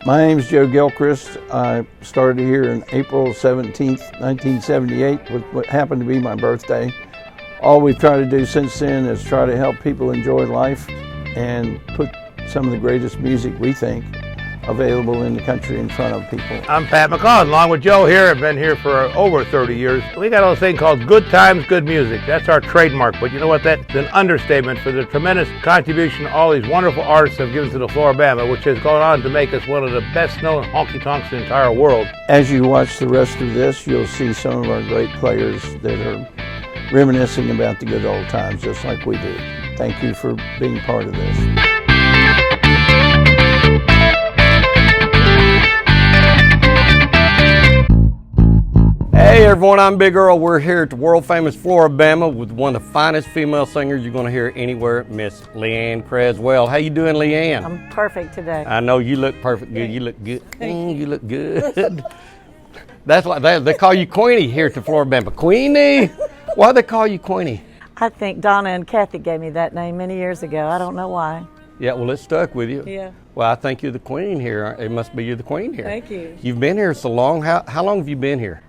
My name's Joe Gilchrist. I started here in April 17th, 1978, with what happened to be my birthday. All we've tried to do since then is try to help people enjoy life and put some of the greatest music we think available in the country in front of people. I'm Pat McCall, along with Joe here. I've been here for over 30 years. We got a little thing called Good Times, Good Music. That's our trademark, but you know what? That's an understatement for the tremendous contribution all these wonderful artists have given to the Flora-Bama, which has gone on to make us one of the best-known honky-tonks in the entire world. As you watch the rest of this, you'll see some of our great players that are reminiscing about the good old times, just like we do. Thank you for being part of this. Hey everyone, I'm Big Earl. We're here at the World Famous Flora-Bama with one of the finest female singers you're going to hear anywhere, Miss Lea Anne Creswell. How you doing, Lea Anne? I'm perfect today. I know you look perfect. Good. You look good. You look good. That's why they call you Queenie here at the Flora-Bama. Queenie. Why they call you Queenie? I think Donna and Kathy gave me that name many years ago. I don't know why. Yeah, well, it stuck with you. Yeah. Well, I think you're the queen here. It must be you're the queen here. Thank you. You've been here so long. How long have you been here?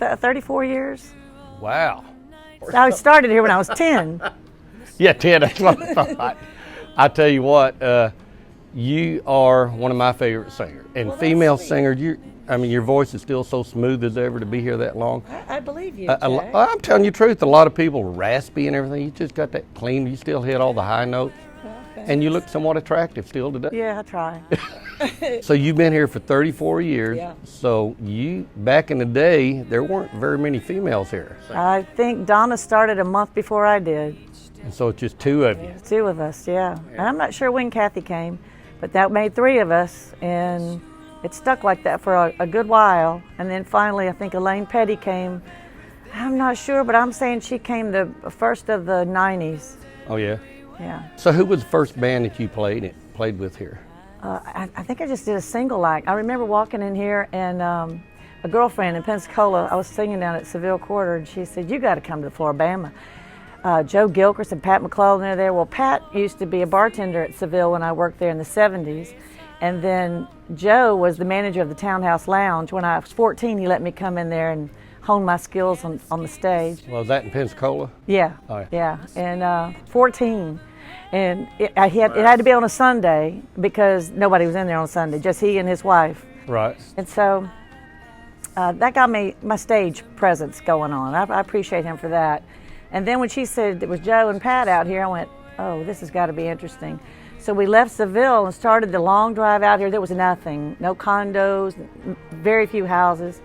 34 years. Wow. I started here when I was 10. Yeah, 10, that's what I thought. I tell you what, you are one of my favorite singers. And female singer, your voice is still so smooth as ever to be here that long. I believe you, I'm telling you the truth, a lot of people are raspy and everything. You just got that clean, you still hit all the high notes. And you look somewhat attractive still today. Yeah, I try. So you've been here for 34 years. Yeah. So back in the day, there weren't very many females here. I think Donna started a month before I did. And so it's just two of you. Two of us, yeah. And I'm not sure when Kathy came, but that made three of us. And it stuck like that for a good while. And then finally, I think Elaine Petty came. I'm not sure, but I'm saying she came the first of the 90s. Oh, yeah? Yeah. So who was the first band that you played with here? I think I just did a single act. I remember walking in here and a girlfriend in Pensacola, I was singing down at Seville Quarter, and she said, "You got to come to the Flora-Bama." Joe Gilchrist and Pat McClellan are there. Well, Pat used to be a bartender at Seville when I worked there in the 70s. And then Joe was the manager of the Townhouse Lounge. When I was 14, he let me come in there and hone my skills on the stage. Well, was that in Pensacola? Yeah, oh, yeah. And 14. And it had to be on a Sunday because nobody was in there on Sunday, just he and his wife. Right. And so that got me my stage presence going on. I appreciate him for that. And then when she said it was Joe and Pat out here, I went, oh, this has got to be interesting. So we left Seville and started the long drive out here. There was nothing, no condos, very few houses.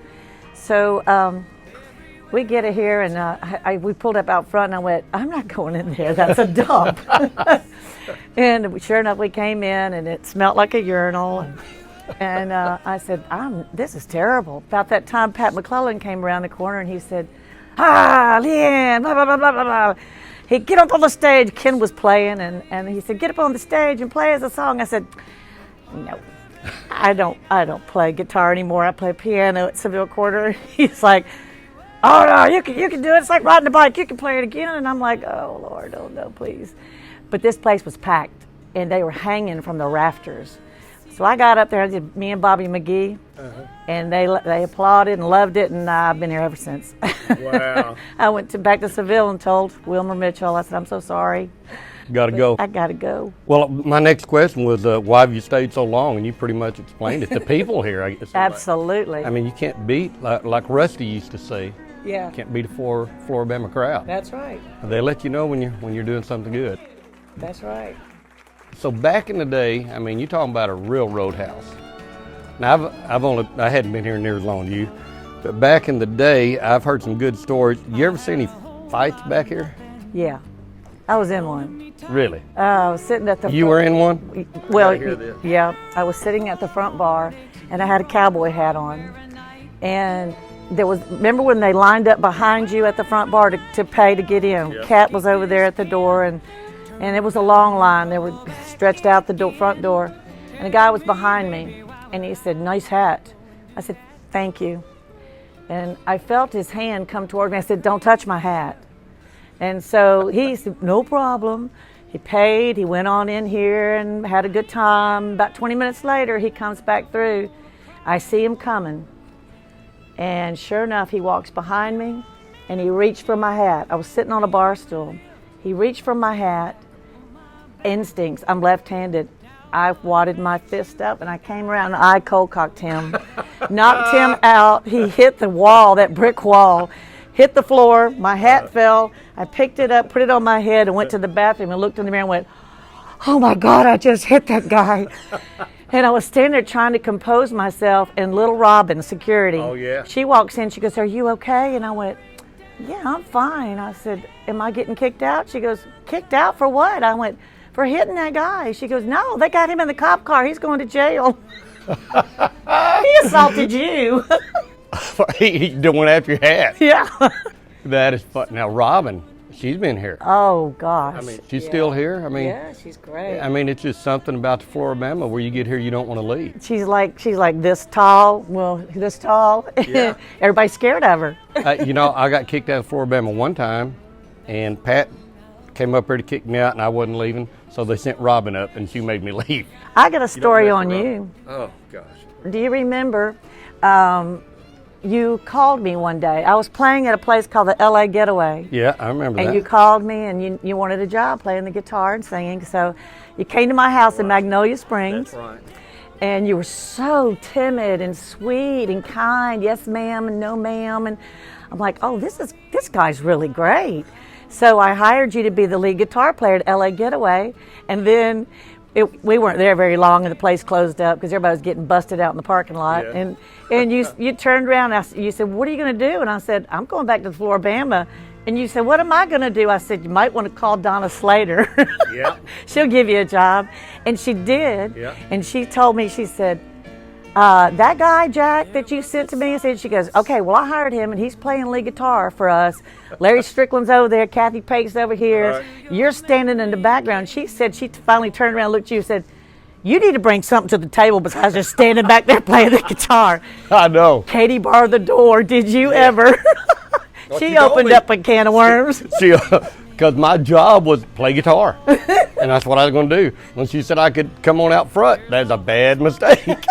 So we get it here, and we pulled up out front, and I went, I'm not going in there. That's a dump. And sure enough, we came in, and it smelled like a urinal. And I said, this is terrible. About that time, Pat McClellan came around the corner, and he said, Lea Anne, blah, blah, blah, blah, blah, blah. He'd get up on the stage. Ken was playing, and he said, get up on the stage and play us a song. I said, no. I don't play guitar anymore. I play piano at Seville Quarter. He's like, oh no, you can do it. It's like riding a bike. You can play it again. And I'm like, oh Lord, oh no, please. But this place was packed, and they were hanging from the rafters. So I got up there. I did me and Bobby McGee, and they applauded and loved it, and I've been here ever since. Wow. I went back to Seville and told Wilmer Mitchell. I said, I'm so sorry. Got to go. I got to go. Well, my next question was, why have you stayed so long? And you pretty much explained it. The people here, I guess. Absolutely. I mean, you can't beat, like Rusty used to say, yeah. You can't beat a Flora-Bama crowd. That's right. They let you know when you're doing something good. That's right. So back in the day, I mean, you're talking about a real roadhouse. Now, I hadn't been here near as long as you, but back in the day, I've heard some good stories. You ever see any fights back here? Yeah. I was in one. Really? I was sitting at the You were in one? Well, yeah. I was sitting at the front bar, and I had a cowboy hat on. And remember when they lined up behind you at the front bar to pay to get in? Yeah. Cat was over there at the door, and it was a long line. They were stretched out the front door. And a guy was behind me, and he said, nice hat. I said, thank you. And I felt his hand come toward me. I said, don't touch my hat. And so he said, no problem. He paid, he went on in here and had a good time. About 20 minutes later, he comes back through. I see him coming. And sure enough, he walks behind me and he reached for my hat. I was sitting on a bar stool. He reached for my hat. Instincts, I'm left-handed. I wadded my fist up and I came around and I cold-cocked him. Knocked him out. He hit the wall, that brick wall. Hit the floor, my hat fell. I picked it up, put it on my head, and went to the bathroom and looked in the mirror and went, oh my God, I just hit that guy. And I was standing there trying to compose myself, and little Robin, security, she walks in, she goes, are you okay? And I went, yeah, I'm fine. I said, am I getting kicked out? She goes, kicked out for what? I went, for hitting that guy. She goes, no, they got him in the cop car. He's going to jail. He assaulted you. He went after your hat. Yeah. That is fun. Now, Robin, she's been here. Oh, gosh. I mean, she's still here. I mean, yeah, she's great. I mean, it's just something about the Flora-Bama where you get here, you don't want to leave. She's like this tall. Well, this tall. Yeah. Everybody's scared of her. You know, I got kicked out of Flora-Bama one time, and Pat came up here to kick me out, and I wasn't leaving, so they sent Robin up, and she made me leave. I got a story on you. Oh, gosh. Do you remember? You called me one day. I was playing at a place called the LA Getaway. Yeah, I remember that. And you called me and you wanted a job playing the guitar and singing. So you came to my house in Magnolia Springs. That's right. And you were so timid and sweet and kind. Yes, ma'am, and no, ma'am. And I'm like, oh, this guy's really great. So I hired you to be the lead guitar player at LA Getaway. And then we weren't there very long, and the place closed up because everybody was getting busted out in the parking lot. Yeah. And you turned around and you said, what are you going to do? And I said, I'm going back to the Flora-Bama. And you said, what am I going to do? I said, you might want to call Donna Slater. Yeah. She'll give you a job. And she did. Yeah. And she told me, she said, that guy, Jack, that you sent to me, she goes, okay, well, I hired him, and he's playing lead guitar for us. Larry Strickland's over there, Kathy Pake's over here. Right. You're standing in the background. She said, she finally turned around and looked at you and said, you need to bring something to the table besides just standing back there playing the guitar. I know. Katie barred the door. Did you ever? She opened up a can of worms. See, because my job was play guitar, and that's what I was going to do. When she said I could come on out front, that's a bad mistake.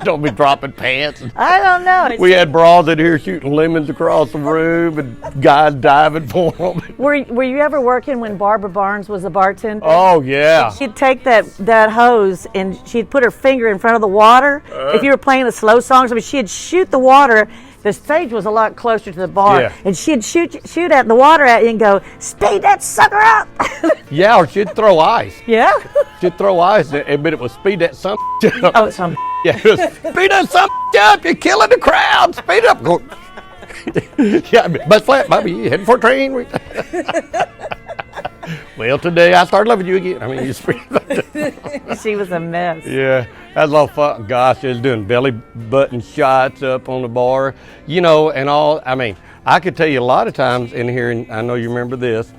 Don't be dropping pants. I don't know. We had bras in here shooting lemons across the room and guys diving for them. Were you ever working when Barbara Barnes was a bartender? Oh, yeah. She'd take that hose and she'd put her finger in front of the water. If you were playing a slow song, she'd shoot the water. The stage was a lot closer to the bar. Yeah. And she'd shoot at the water at you and go, speed that sucker up. Yeah, or she'd throw ice. Yeah? She'd throw ice, but it was speed that some up. Oh, some. Yeah, it was, speed that some up. You're killing the crowd. Speed up. Go. Yeah, bus flat, Bobby. You heading for a train? Well, today I started loving you again. I mean, you speed. She was a mess. Yeah, that was a lot of fun. Gosh, I was doing belly button shots up on the bar, you know, and all. I mean, I could tell you a lot of times in here, and I know you remember this,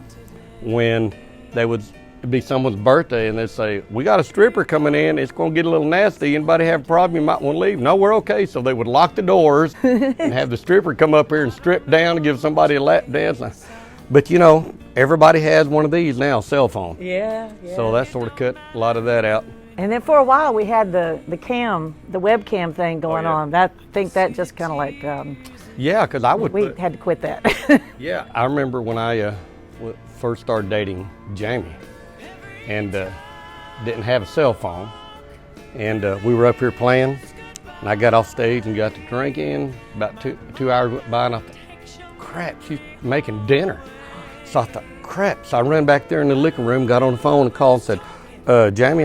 when they would be someone's birthday and they'd say, we got a stripper coming in, it's going to get a little nasty. Anybody have a problem? You might want to leave. No, we're okay. So they would lock the doors and have the stripper come up here and strip down and give somebody a lap dance. But, you know, everybody has one of these now, cell phone. Yeah. So that sort of cut a lot of that out. And then for a while we had the webcam thing going on. I think that just kind of like, yeah, because I would. we had to quit that. Yeah, I remember when I first started dating Jamie, and didn't have a cell phone, and we were up here playing, and I got off stage and got to drinking. About two hours went by, and I thought, crap, she's making dinner. So I thought, crap. So I ran back there in the liquor room, got on the phone and called and said, Jamie,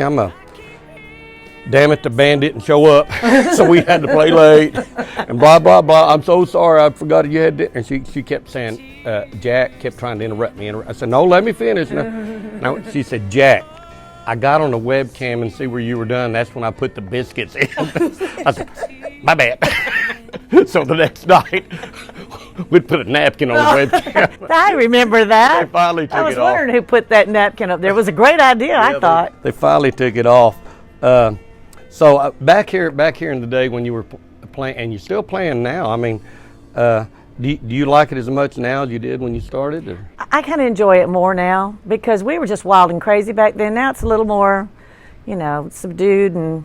damn it, the band didn't show up, so we had to play late, and blah, blah, blah. I'm so sorry, I forgot you had dinner. And she kept saying, Jack kept trying to interrupt me. I said, no, let me finish. No, she said, Jack, I got on the webcam and see where you were done. That's when I put the biscuits in. I said, my bad. So the next night, we'd put a napkin on the webcam. I remember that. They finally took it off. I was wondering who put that napkin up there. It was a great idea, I thought. They finally took it off. So back here in the day when you were playing, and you're still playing now, I mean, do you like it as much now as you did when you started? Or? I kind of enjoy it more now because we were just wild and crazy back then. Now it's a little more, subdued, and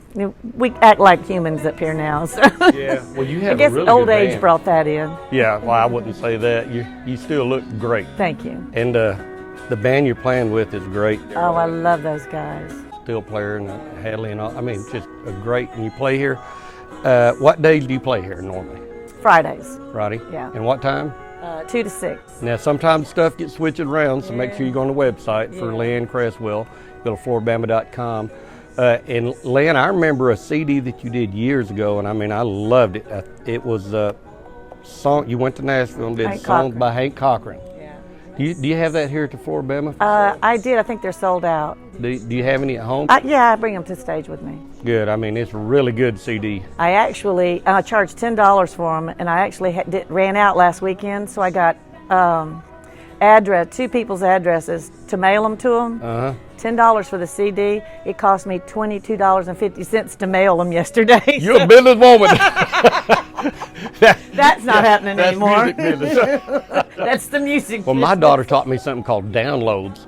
we act like humans up here now. So. Yeah, well, you have I guess a really old good age band. brought that in. Yeah, well, I wouldn't say that. You still look great. Thank you. And the band you're playing with is great. Oh, I love those guys. Steel player and Hadley and all. I mean, just a great. And you play here. What days do you play here normally? Fridays, Friday. Yeah. And what time? 2 to 6. Now, sometimes stuff gets switched around, so make sure you go on the website for Yeah. Lea Anne Creswell. Go to Flora-Bama.com. And Lea Anne, I remember a CD that you did years ago, and I mean, I loved it. It was a song. You went to Nashville and did Hank songs Cochran. by Hank Cochran. Yeah. Do you have that here at the Flora-Bama? I did. I think they're sold out. Do you have any at home? Yeah, I bring them to stage with me. Good. I mean, it's a really good CD. I actually charged $10 for them, and I actually ran out last weekend, so I got two people's addresses to mail them to them. Uh-huh. $10 for the CD. It cost me $22.50 to mail them yesterday. You're a businesswoman. That's not happening That's anymore. music business. That's the music. Well, my business. daughter taught me something called downloads.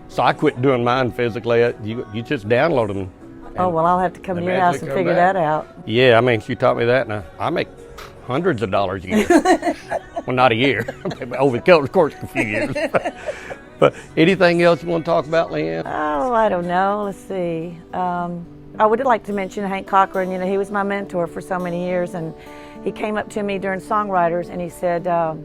So I quit doing mine physically. You just download them. Oh, well, I'll have to come to They your house magically and come figure back. that out. Yeah, I mean, she taught me that, and I make hundreds of dollars a year. Well, not a year. Over the course of a few years. But anything else you want to talk about, Lea Anne? Oh, I don't know. Let's see. I would like to mention Hank Cochran. He was my mentor for so many years, and he came up to me during Songwriters, and he said, I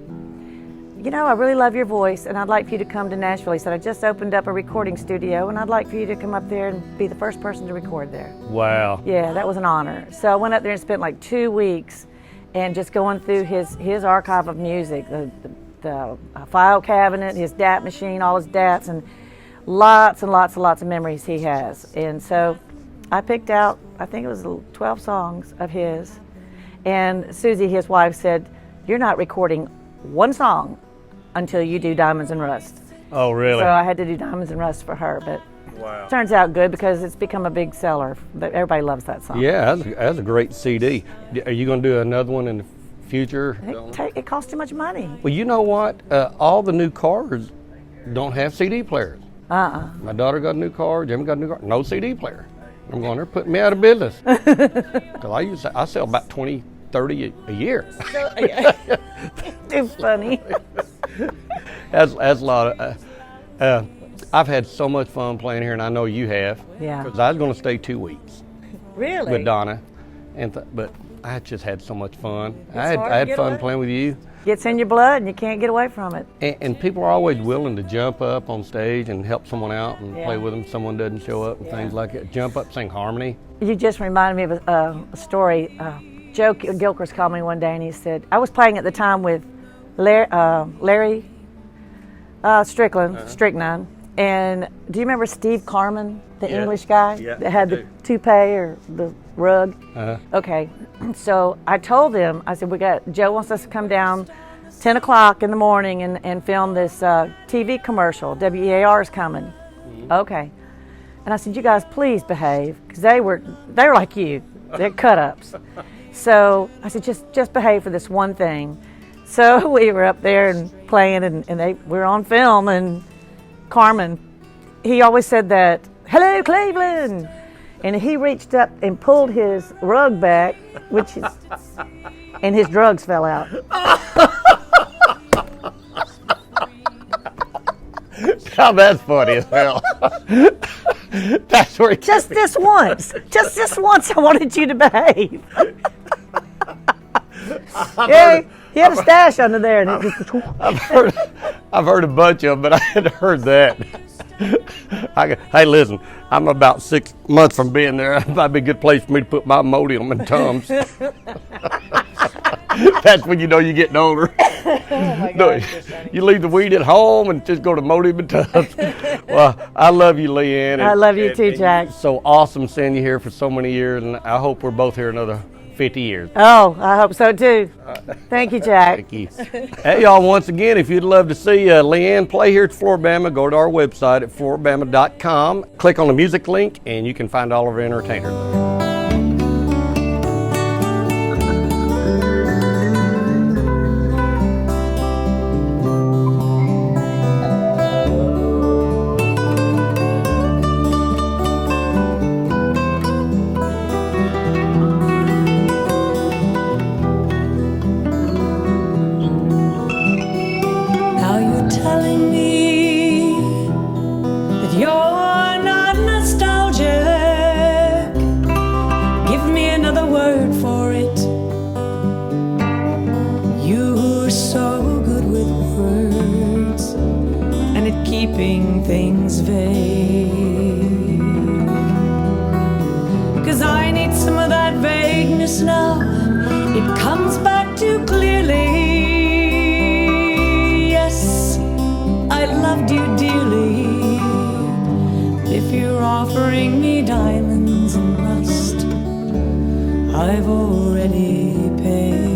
really love your voice, and I'd like for you to come to Nashville. He said, I just opened up a recording studio, and I'd like for you to come up there and be the first person to record there. Wow. Yeah, that was an honor. So I went up there and spent like 2 weeks and just going through his archive of music, the file cabinet, his DAT machine, all his DATs, and lots of memories he has. And so I picked out, I think it was 12 songs of his. And Susie, his wife, said, you're not recording one song until you do Diamonds and Rust. Oh, really? So I had to do Diamonds and Rust for her, but Wow. turns out good because it's become a big seller. Everybody loves that song. Yeah, that's a great CD. Are you going to do another one in the future? It costs too much money. Well, you know what? All the new cars don't have CD players. My daughter got a new car, Jimmy got a new car, no CD player. I'm going, they're putting me out of business. Because I sell about 20, 30 a year. Too funny. That's a lot of, I've had so much fun playing here, and I know you have. Yeah. Because I was going to stay 2 weeks Really? with Donna, but I just had so much fun. I hard to had get fun away. playing with you. Gets in your blood and you can't get away from it. And people are always willing to jump up on stage and help someone out and Yeah. play with them. Someone doesn't show up and things like that. Jump up, sing harmony. You just reminded me of a story. Joe Gilchrist called me one day and he said, I was playing at the time with Larry Strychnine. And do you remember Steve Carman, the Yeah. English guy Yeah, that had I the do. toupee or the rug? Uh-huh. Okay, so I told them, I said, Joe wants us to come down 10 o'clock in the morning and film this TV commercial. WEAR is coming. Mm-hmm. Okay. And I said, you guys please behave, because they were like you. They're cut-ups. So I said, just behave for this one thing. So we were up there and playing, and we were on film, and Carmen, he always said that, hello, Cleveland. And he reached up and pulled his rug back, and his drugs fell out. Oh, that's funny as hell. That's where Just this once. Just this once, I wanted you to behave. Yeah, he had a stash under there. And it just, I've heard a bunch of them, but I hadn't heard that. Hey, listen, I'm about 6 months from being there. It might be a good place for me to put my Imodium and Tums. That's when you know you're getting older. No, you leave the weed at home and just go to Imodium and Tums. Well, I love you, Lea Anne. I love you too, Jack. So awesome seeing you here for so many years, and I hope we're both here another 50 years. Oh, I hope so too. Thank you, Jack. Thank you. Hey, y'all, once again, if you'd love to see Lea Anne play here at Flora-Bama, go to our website at florabama.com. Click on the music link, and you can find all of our entertainers. vagueness now, it comes back too clearly. Yes, I loved you dearly. If you're offering me diamonds and rust, I've already paid.